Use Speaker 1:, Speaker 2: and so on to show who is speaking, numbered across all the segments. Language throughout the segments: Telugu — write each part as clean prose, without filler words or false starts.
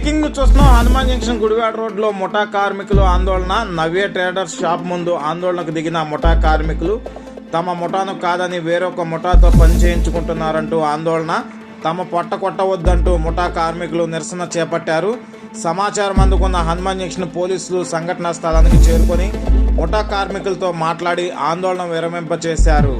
Speaker 1: బ్రేకింగ్ చూస్తున్నాం. హనుమాన్ జంక్షన్ గుడివాడ రోడ్లో ముఠా కార్మికులు ఆందోళన. నవ్య ట్రేడర్స్ షాప్ ముందు ఆందోళనకు దిగిన ముఠా కార్మికులు తమ ముఠాను కాదని వేరొక ముఠాతో పని చేయించుకుంటున్నారంటూ ఆందోళన. తమ పొట్ట కొట్టవద్దంటూ ముఠా కార్మికులు నిరసన చేపట్టారు. సమాచారం అందుకున్న హనుమాన్ జంక్షన్ పోలీసులు సంఘటనా స్థలానికి చేరుకొని ముఠా కార్మికులతో మాట్లాడి ఆందోళన విరమింపచేశారు.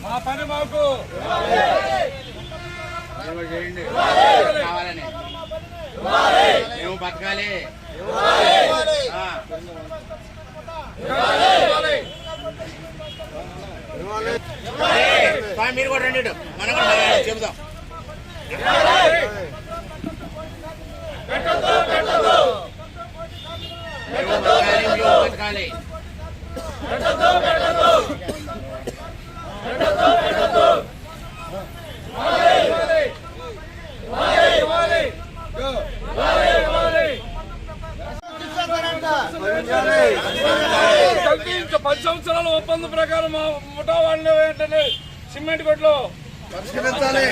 Speaker 2: మా పని మాకు
Speaker 3: చేయండి కావాలని మేము బతకాలి. మీరు కూడా రండి, మనం కూడా చెబుదాం. బతకాలి.
Speaker 2: కల్పించే 10 సంవత్సరాల ఒప్పందం ప్రకారం మా ముఠా వాళ్ళు ఏంటంటే సిమెంట్ కొట్లో పరిష్కరించాలి.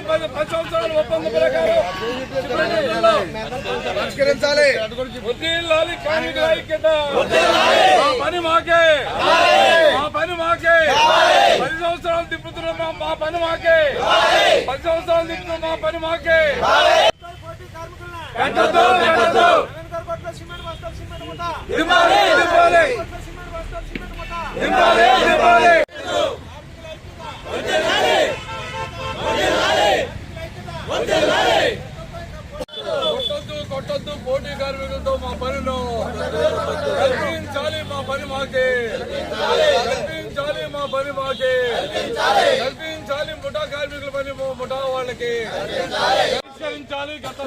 Speaker 2: 10 సంవత్సరాల ఒప్పందం ప్రకారం
Speaker 3: పరిష్కరించాలి.
Speaker 2: వదిలాలి కార్మికుల ఐక్యత. మా పని మాకే, మా పని మాకే. 10 సంవత్సరాలు తిప్పుతున్నాం, మా పని మాకే. 10 సంవత్సరాలు తిప్పుతున్నాం, మా పని మాకే. కొట్టొద్దు పోటీ కార్మికులతో మా పనిలో కల్పించాలి. మా పని మాకే కల్పించాలి. మా పని మాకే కల్పించాలి. ముఠా కార్మికుల పని ముఠా వాళ్ళకి పరిష్కరించాలి. గత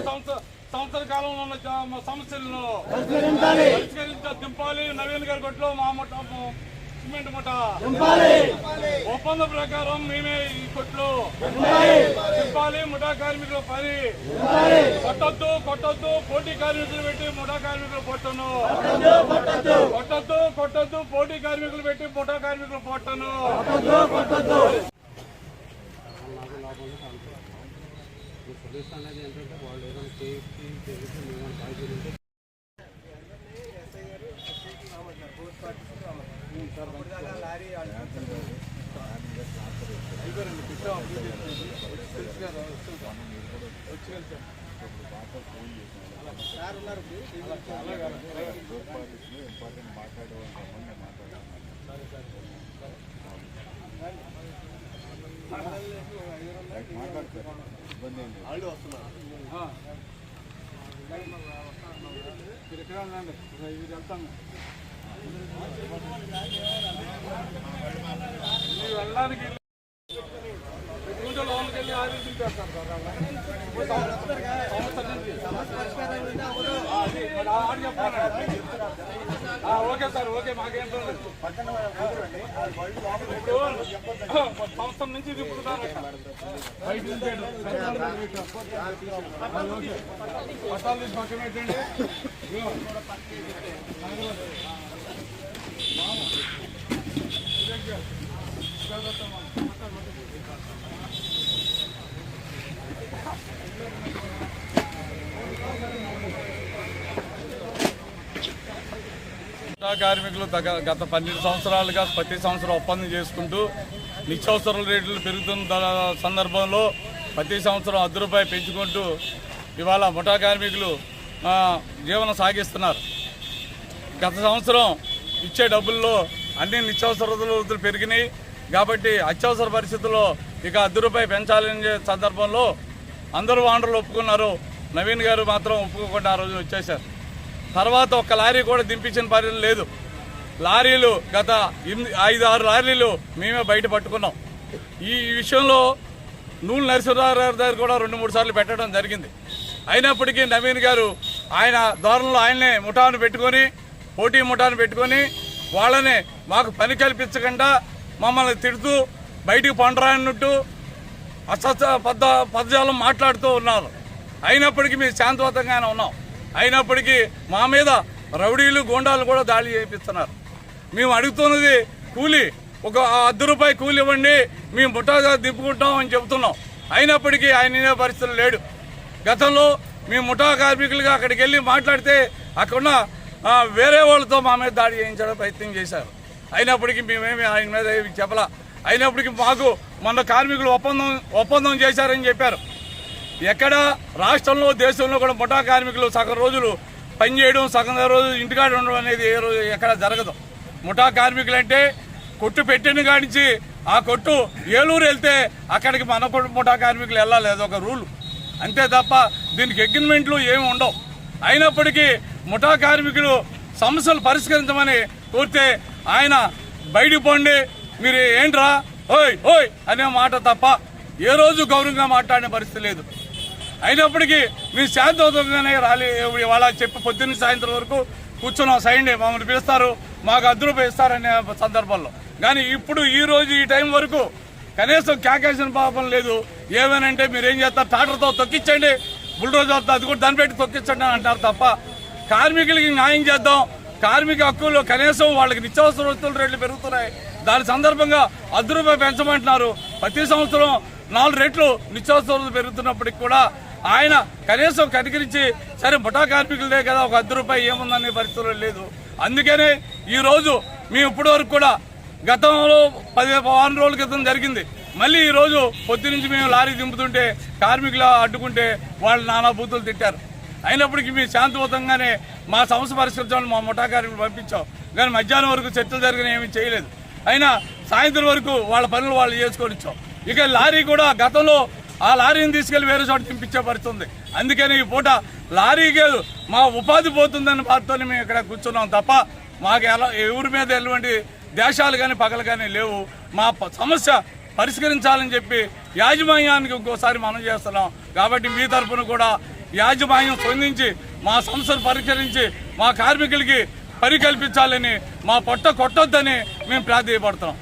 Speaker 2: సంవత్సర కాలంలో ఉన్న సమస్యలను దింపాలి. నవీన్ గారి కొట్లో మా ముఠా సిమెంట్ ముఠా ఒప్పందం ప్రకారం మేమే ఈ కొట్లు దింపాలి. ముఠా కార్మికుల పని కొట్టొద్దు పోటీ కార్మికులు పెట్టి ముఠా కార్మికులు పొట్టను కొట్టొద్దు పోటీ కార్మికులు పెట్టి ముఠా కార్మికులు పొట్టను.
Speaker 4: సొల్యూషన్ అనేది ఏంటంటే వాళ్ళు ఏదైనా చేసి జరిగితే మేము బాధ్యత
Speaker 3: వాళ్ళు వస్తున్నారు.
Speaker 2: వెళ్తాము వెళ్ళడానికి లోన్కి వెళ్ళి ఆదేశం చేస్తారు ఓకే సార్, ఓకే. మాకేం సంవత్సరం నుంచి తిప్పుతున్నారు పట్టాలు తీసి పక్కన పెట్టండి. కార్మికులు గత 12 సంవత్సరాలుగా ప్రతి సంవత్సరం ఒప్పందం చేసుకుంటూ నిత్యావసర రేట్లు పెరుగుతున్న సందర్భంలో ప్రతి సంవత్సరం రూ. 10 పెంచుకుంటూ ఇవాళ ముఠా కార్మికులు జీవనం సాగిస్తున్నారు. గత సంవత్సరం ఇచ్చే డబ్బుల్లో అన్ని నిత్యావసరాలు పెరిగినాయి కాబట్టి అత్యవసర పరిస్థితుల్లో ఇక రూ. 10 పెంచాలనే సందర్భంలో అందరూ వాండర్లు ఒప్పుకున్నారు. నవీన్ గారు మాత్రం ఒప్పుకోకుండా ఆ రోజు వచ్చేశారు. తర్వాత ఒక్క లారీ కూడా దింపించిన పరిస్థితి లేదు. లారీలు గత 5-6 లారీలు మేమే బయట పట్టుకున్నాం. ఈ విషయంలో నూలు నరసింహారావు దగ్గర కూడా 2-3 సార్లు పెట్టడం జరిగింది. అయినప్పటికీ నవీన్ గారు ఆయన ధోరణిలో ఆయనే ముఠాను పెట్టుకొని పోటీ ముఠాను పెట్టుకొని వాళ్ళని మాకు పని కల్పించకుండా మమ్మల్ని తిడుతూ బయటికి పండరాన్నట్టు పదజాలం మాట్లాడుతూ ఉన్నారు. అయినప్పటికీ మేము శాంతియుతంగానే ఉన్నాం. అయినప్పటికీ మా మీద రౌడీలు గూండాలు కూడా దాడి చేయిస్తున్నారు. మేము అడుగుతున్నది కూలీ, ఒక రూ. 10 కూలీ ఇవ్వండి, మేము ముఠా దింపుకుంటాం అని చెబుతున్నాం. అయినప్పటికీ ఆయన పరిస్థితులు లేడు. గతంలో మేము ముఠా కార్మికులుగా అక్కడికి వెళ్ళి మాట్లాడితే అక్కడున్న వేరే వాళ్ళతో మా మీద దాడి చేయించడం ప్రయత్నం చేశారు. అయినప్పటికీ మేమేమి ఆయన మీద చెప్పలా. అయినప్పటికీ మాకు మొన్న కార్మికులు ఒప్పందం చేశారని చెప్పారు. ఎక్కడ రాష్ట్రంలో దేశంలో కూడా ముఠా కార్మికులు సగం రోజులు పనిచేయడం, సగం రోజు ఇంటికాడ ఉండడం అనేది ఏ రోజు ఎక్కడ జరగదు. ముఠా కార్మికులు అంటే కొట్టు పెట్టిన కాడించి ఆ కొట్టు ఏలూరు వెళ్తే అక్కడికి మన ముఠా కార్మికులు వెళ్ళాలి, అదొక రూల్ అంతే తప్ప దీనికి అగ్రిమెంట్లు ఏమి ఉండవు. అయినప్పటికీ ముఠా కార్మికులు సమస్యలు పరిష్కరించమని కోరితే ఆయన బయటికి పోండి, మీరు ఏంట్రా ఓయ్ ఓయ్ అనే మాట తప్ప ఏ రోజు గౌరవంగా మాట్లాడిన పరిస్థితి లేదు. అయినప్పటికీ మీరు శాంతియుతంగానే వాళ్ళ చెప్పి పొద్దున్న సాయంత్రం వరకు కూర్చున్నాం. సైండ్ మమ్మల్ని పిలుస్తారు, మాకు రూ. 10 ఇస్తారనే సందర్భంలో. కానీ ఇప్పుడు ఈ రోజు ఈ టైం వరకు కనీసం క్యాకేసిన పాపం లేదు. ఏమేనంటే మీరు ఏం చేస్తారు, టాటర్తో తొక్కించండి, బుల్డోజర్తో అది కూడా దాన్ని పెట్టి తొక్కించండి అని అంటారు తప్ప కార్మికులకి న్యాయం చేద్దాం, కార్మిక హక్కులు కనీసం వాళ్ళకి నిత్యావసర వస్తువుల రేట్లు పెరుగుతున్నాయి, దాని సందర్భంగా రూ. 10 పెంచమంటున్నారు. ప్రతి సంవత్సరం 4 రెట్లు నిత్యావసరాలు పెరుగుతున్నప్పటికి కూడా ఆయన కనీసం కనికరించి సరే ముఠా కార్మికులదే కదా ఒక రూ. 10 ఏముందనే పరిస్థితుల్లో లేదు. అందుకనే ఈ రోజు మేము ఇప్పటి వరకు కూడా గతంలో 10 వారం రోజుల క్రితం జరిగింది. మళ్ళీ ఈ రోజు పొద్దు నుంచి మేము లారీ దింపుతుంటే కార్మికులు అడ్డుకుంటే వాళ్ళు నానా బూతులు తిట్టారు. అయినప్పటికీ మేము శాంతియుతంగానే మా సమస్య పరిష్కరించాలని మా ముఠా కార్మికులు పంపించాం. కానీ మధ్యాహ్నం వరకు చర్చలు జరిగిన ఏమీ చేయలేదు. అయినా సాయంత్రం వరకు వాళ్ళ పనులు వాళ్ళు చేసుకొని ఇచ్చాం. ఇక లారీ కూడా గతంలో ఆ లారీని తీసుకెళ్లి వేరే చోట దింపించే పరిస్థితి ఉంది. అందుకని ఈ పూట లారీ కాదు మా ఉపాధి పోతుందని బాధతోనే మేము ఇక్కడ కూర్చున్నాం తప్ప మాకు ఎవరి మీద ఎటువంటి దేశాలు కానీ పగలు కానీ లేవు. మా సమస్య పరిష్కరించాలని చెప్పి యాజమాన్యానికి ఇంకోసారి మనం చేస్తున్నాం. కాబట్టి మీ తరఫున కూడా యాజమాన్యం స్పందించి మా సమస్యను పరిష్కరించి మా కార్మికులకి పని కల్పించాలని, మా పొట్ట కొట్టొద్దని మేము ప్రాధాన్యపడుతున్నాం.